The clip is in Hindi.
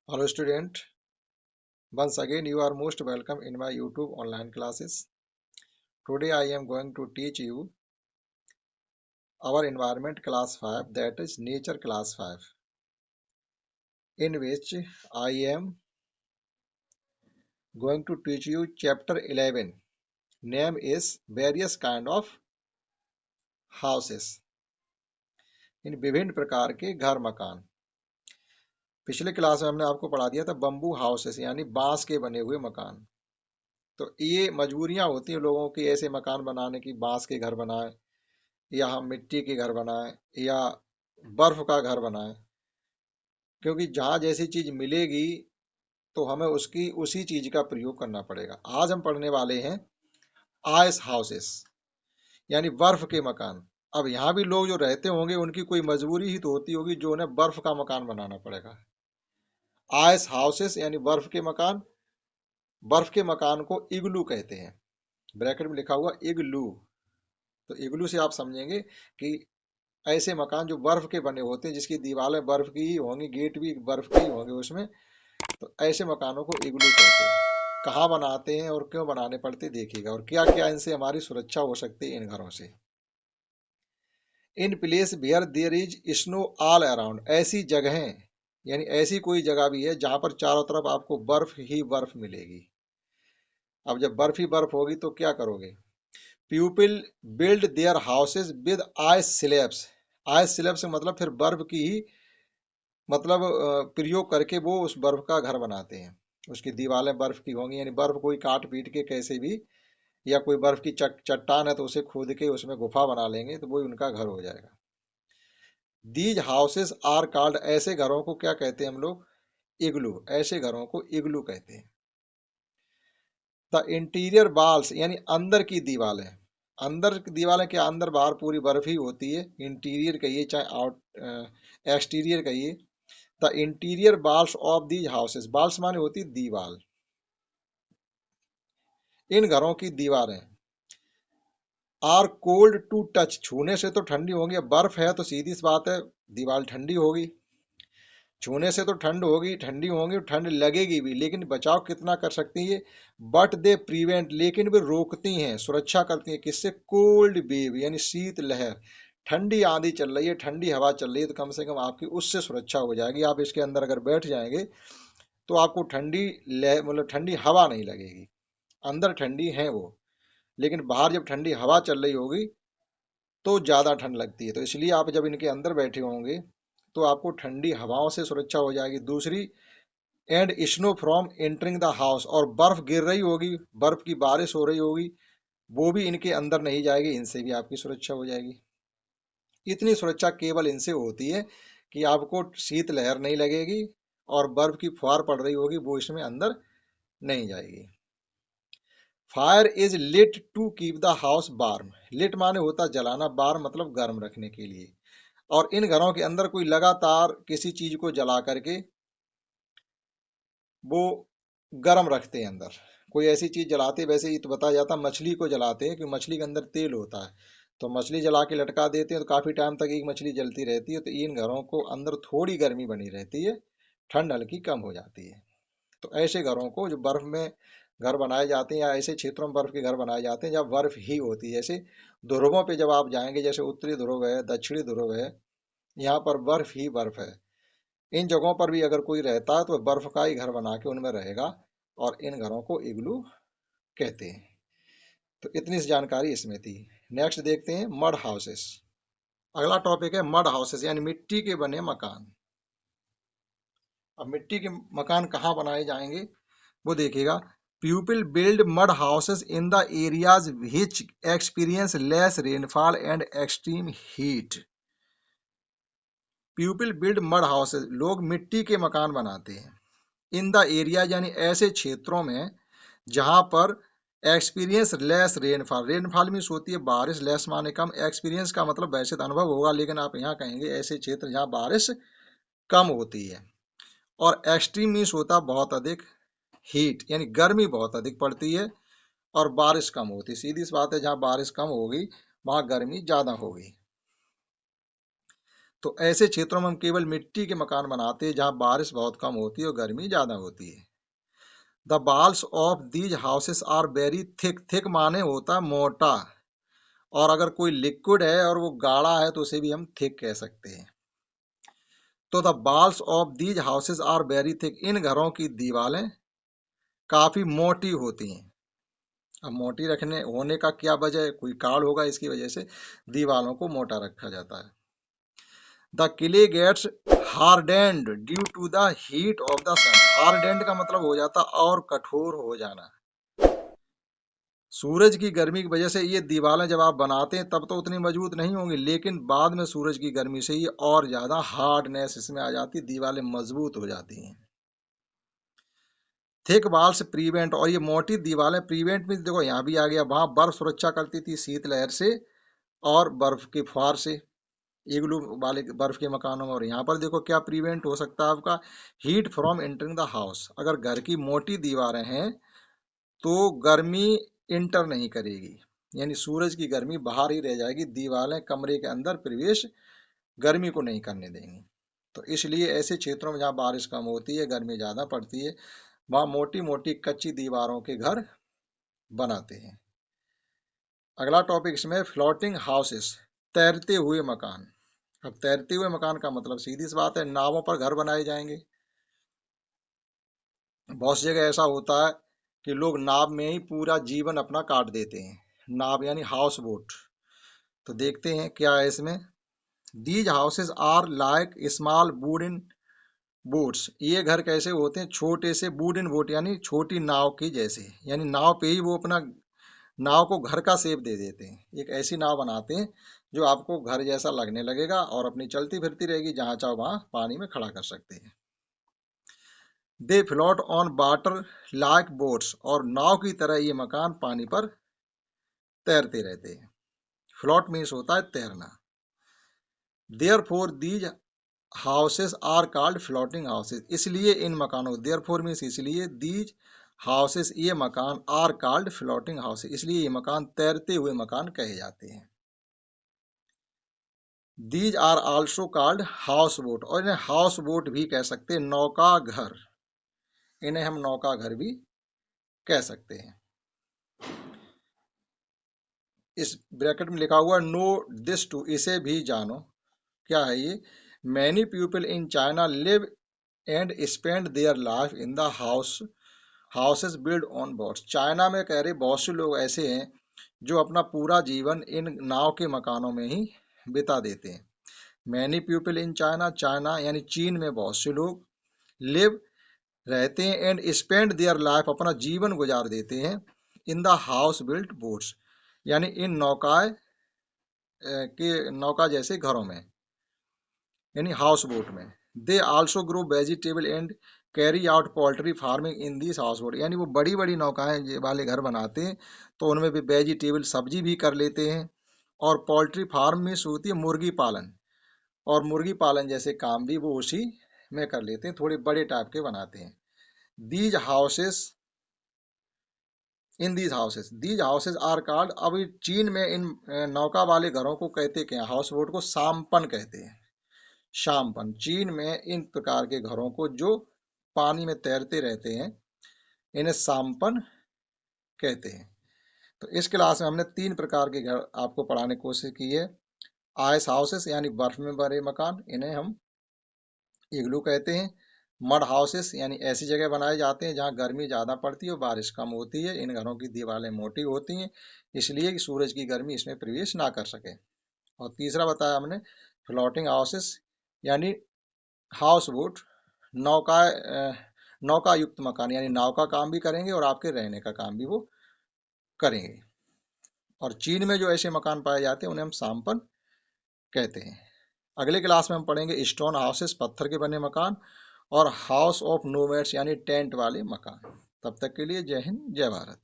Hello student, once again you are most welcome in my YouTube online classes. Today I am going to teach you our environment class 5, that is nature class 5, in which I am going to teach you chapter 11. Name is various kind of houses, इन विभिन्न प्रकार के घर मकान। पिछले क्लास में हमने आपको पढ़ा दिया था बम्बू हाउसेस यानी बांस के बने हुए मकान। तो ये मजबूरियां होती हैं लोगों की ऐसे मकान बनाने की, बांस के घर बनाए या हम मिट्टी के घर बनाएं या बर्फ का घर बनाएं, क्योंकि जहां जैसी चीज मिलेगी तो हमें उसकी उसी चीज का प्रयोग करना पड़ेगा। आज हम पढ़ने वाले हैं आइस हाउसेस यानी बर्फ के मकान। अब यहाँ भी लोग जो रहते होंगे उनकी कोई मजबूरी ही तो होती होगी जो उन्हें बर्फ का मकान बनाना पड़ेगा। आइस हाउसेस यानी बर्फ के मकान। बर्फ के मकान को इग्लू कहते हैं, ब्रैकेट में लिखा हुआ इग्लू। तो इग्लू से आप समझेंगे कि ऐसे मकान जो बर्फ के बने होते हैं, जिसकी दीवारें बर्फ की ही होंगी, गेट भी बर्फ के ही होंगे उसमें, तो ऐसे मकानों को इग्लू कहते हैं। कहाँ बनाते हैं और क्यों बनाने पड़ते देखिएगा, और क्या क्या इनसे हमारी सुरक्षा हो सकती है इन घरों से। In place where there is snow all around, ऐसी जगहें यानी ऐसी कोई जगह भी है जहां पर चारों तरफ आपको बर्फ ही बर्फ मिलेगी। अब जब बर्फ ही बर्फ होगी तो क्या करोगे? People build their houses with ice slabs. Ice slab से मतलब फिर बर्फ की ही मतलब प्रयोग करके वो उस बर्फ का घर बनाते हैं। उसकी दीवारें बर्फ की होंगी, यानी बर्फ कोई काट पीट के कैसे भी, या कोई बर्फ की चट्टान है तो उसे खोद के उसमें गुफा बना लेंगे तो वो उनका घर हो जाएगा। दीज हाउसेस आर कॉल्ड, ऐसे घरों को क्या कहते हैं हम लोग? इग्लू। ऐसे घरों को इग्लू कहते हैं। द इंटीरियर वॉल्स यानी अंदर की दीवारें। अंदर की दीवारें क्या, अंदर बाहर पूरी बर्फ ही होती है। इंटीरियर कहिए चाहे आउट एक्सटीरियर कहिए। The interior walls of these houses, walls माने होती दीवार। इन घरों की दीवारें आर कोल्ड टू टच, छूने से तो ठंडी होंगी। अब बर्फ है तो सीधी सी बात है दीवार ठंडी होगी, छूने से तो ठंड होगी, ठंडी होंगी, ठंड लगेगी भी, लेकिन बचाव कितना कर सकती है? बट दे प्रिवेंट, लेकिन वे रोकती हैं, सुरक्षा करती हैं। किससे? कोल्ड वेव यानी शीत लहर। ठंडी आंधी चल रही है, ठंडी हवा चल रही है, तो कम से कम आपकी उससे सुरक्षा हो जाएगी। आप इसके अंदर अगर बैठ जाएंगे तो आपको ठंडी मतलब ठंडी हवा नहीं लगेगी। अंदर ठंडी है वो, लेकिन बाहर जब ठंडी हवा चल रही होगी तो ज्यादा ठंड लगती है। तो इसलिए आप जब इनके अंदर बैठे होंगे तो आपको ठंडी हवाओं से सुरक्षा हो जाएगी। दूसरी, and snow from entering the house, और बर्फ गिर रही होगी, बर्फ की बारिश हो रही होगी, वो भी इनके अंदर नहीं जाएगी, इनसे भी आपकी सुरक्षा हो जाएगी। इतनी सुरक्षा केवल इनसे होती है कि आपको शीत लहर नहीं लगेगी और बर्फ की फुहार पड़ रही होगी वो इसमें अंदर नहीं जाएगी। Fire is lit to keep the house warm. Lit माने होता जलाना, वार्म मतलब गर्म रखने के लिए। और इन घरों के अंदर कोई लगातार किसी चीज को जला करके वो गर्म रखते हैं अंदर। कोई ऐसी चीज जलाते, वैसे ही तो बताया जाता मछली को जलाते हैं कि मछली के अंदर तेल होता है, तो मछली जला के लटका देते हैं तो काफी टाइम तक एक मछली जलती रहती है। तो इन घरों को अंदर थोड़ी गर्मी बनी रहती है, ठंड हल्की कम हो जाती है। तो ऐसे घरों को जो बर्फ में घर बनाए जाते हैं या ऐसे क्षेत्रों में बर्फ के घर बनाए जाते हैं जब बर्फ ही होती है। जैसे ध्रुवों पे जब आप जाएंगे, जैसे उत्तरी ध्रुव है, दक्षिणी ध्रुव है, यहाँ पर बर्फ ही बर्फ है। इन जगहों पर भी अगर कोई रहता है तो वह बर्फ का ही घर बना के उनमें रहेगा, और इन घरों को इग्लू कहते हैं। तो इतनी सी जानकारी इसमें थी। नेक्स्ट देखते हैं मड हाउसेस। अगला टॉपिक है मड हाउसेस यानी मिट्टी के बने मकान। अब मिट्टी के मकान कहाँ बनाए जाएंगे वो देखिएगा। People build mud houses in the areas which experience less rainfall and extreme heat. People build mud houses, लोग मिट्टी के मकान बनाते हैं। इन द एरिया यानी ऐसे क्षेत्रों में जहां पर experience less rainfall, rainfall means होती है बारिश, लेस माने कम, एक्सपीरियंस का मतलब वैसे तो अनुभव होगा, लेकिन आप यहाँ कहेंगे ऐसे क्षेत्र जहाँ बारिश कम होती है। और एक्सट्रीम मीन्स होता है बहुत अधिक, हीट यानी गर्मी बहुत अधिक पड़ती है, और बारिश कम होती है। सीधी सी बात है जहाँ बारिश कम होगी वहां गर्मी ज्यादा होगी। तो ऐसे क्षेत्रों में हम केवल मिट्टी के मकान बनाते हैं जहां बारिश बहुत कम होती है और गर्मी ज्यादा होती है। The walls of these houses are very thick. Thick माने होता है मोटा, और अगर कोई लिक्विड है और वो गाढ़ा है तो उसे भी हम थिक कह सकते हैं। तो the walls of these houses are very thick. इन घरों की दीवारें काफी मोटी होती हैं। अब मोटी रखने होने का क्या वजह है? कोई कारण होगा, इसकी वजह से दीवारों को मोटा रखा जाता है। The clay gets hardened due to the heat of the sun. Hardened का मतलब हो जाता और कठोर हो जाना। सूरज की गर्मी की वजह से ये दीवारें जब आप बनाते हैं तब तो उतनी मजबूत नहीं होंगी, लेकिन बाद में सूरज की गर्मी से ये और ज्यादा हार्डनेस इसमें आ जाती, दीवारें मजबूत हो जाती हैं। थिक वॉल्स प्रिवेंट, और ये मोटी दीवारें प्रिवेंट में देखो यहाँ भी आ गया, वहां बर्फ सुरक्षा करती थी शीतलहर से और बर्फ के फुहार से, इग्लू वाले बर्फ के मकानों में। और यहाँ पर देखो क्या प्रिवेंट हो सकता है आपका, heat from entering the house. अगर घर की मोटी दीवारें हैं तो गर्मी इंटर नहीं करेगी, यानी सूरज की गर्मी बाहर ही रह जाएगी, दीवारें कमरे के अंदर प्रवेश गर्मी को नहीं करने देंगी। तो इसलिए ऐसे क्षेत्रों में जहाँ बारिश कम होती है, गर्मी ज्यादा पड़ती है, वहां मोटी मोटी कच्ची दीवारों के घर बनाते हैं। अगला टॉपिक इसमें फ्लोटिंग हाउसेस, तैरते हुए मकान। अब तैरते हुए मकान का मतलब सीधी सी बात है, नावों पर घर बनाए जाएंगे। बहुत सी जगह ऐसा होता है कि लोग नाव में ही पूरा जीवन अपना काट देते हैं। नाव यानी हाउस बोट। तो देखते हैं क्या है इसमें। These houses are like small wooden boats. ये घर कैसे होते हैं? छोटे से वुडन बोट यानी छोटी नाव की जैसे, यानी नाव पे ही वो अपना नाव को घर का शेप दे देते हैं। एक ऐसी नाव बनाते हैं जो आपको घर जैसा लगने लगेगा और अपनी चलती फिरती रहेगी, जहां चाहो वहां पानी में खड़ा कर सकते हैं। दे float on water like boats, और नाव की तरह ये मकान पानी पर तैरते रहते हैं। फ्लोट मीन्स होता है तैरना। Therefore these houses are called floating houses. इसलिए इन मकानों, देयर फोर मीन्स इसलिए, दीज हाउसेस ये मकान, आर कॉल्ड फ्लोटिंग हाउसेस इसलिए ये मकान तैरते हुए मकान कहे जाते हैं। These are also called house boat, और इन्हें हाउस बोट भी कह सकते हैं, नौका घर। इन्हें हम नौका घर भी कह सकते हैं। इस ब्रैकेट में लिखा हुआ नो दिस टू, इसे भी जानो। क्या है ये? Many people in China live and spend their life in the houses build on boats. China में कह रहे बहुत से लोग ऐसे हैं जो अपना पूरा जीवन इन नाव के मकानों में ही बिता देते हैं। Many people in China, China यानी चीन में बहुत से लोग, लिव रहते हैं, एंड स्पेंड देयर लाइफ अपना जीवन गुजार देते हैं, in the house built boats यानी इन नौकाएं के नौका जैसे घरों में, यानी हाउस बोट में। They also grow vegetable and carry out poultry farming in this house boat, यानी वो बड़ी बड़ी नौकाएं वाले घर बनाते हैं तो उनमें भी वेजिटेबल सब्जी भी कर लेते हैं। और पोल्ट्री फार्म में होती है मुर्गी पालन, और मुर्गी पालन जैसे काम भी वो उसी में कर लेते हैं, थोड़े बड़े टाइप के बनाते हैं। These houses in these houses are called, अब चीन में इन नौका वाले घरों को कहते क्या? हाउस बोट को साम्पन कहते हैं। शामपन, चीन में इन प्रकार के घरों को जो पानी में तैरते रहते हैं, इन्हें साम्पन कहते हैं। तो इस क्लास में हमने 3 प्रकार के घर आपको पढ़ाने की कोशिश की है। आइस हाउसेस यानी बर्फ में बने मकान, इन्हें हम इग्लू कहते हैं। मड हाउसेस यानी ऐसी जगह बनाए जाते हैं जहां गर्मी ज़्यादा पड़ती है और बारिश कम होती है। इन घरों की दीवारें मोटी होती हैं इसलिए कि सूरज की गर्मी इसमें प्रवेश ना कर सके। और तीसरा बताया हमने फ्लोटिंग हाउसेस यानी हाउस बोट, नौका नौका युक्त मकान, यानी नाव का काम भी करेंगे और आपके रहने का काम भी वो करेंगे। और चीन में जो ऐसे मकान पाए जाते हैं उन्हें हम साम्पन कहते हैं। अगले क्लास में हम पढ़ेंगे स्टोन हाउसेस, पत्थर के बने मकान, और हाउस ऑफ नोमैड्स यानी टेंट वाले मकान। तब तक के लिए जय हिंद, जय भारत।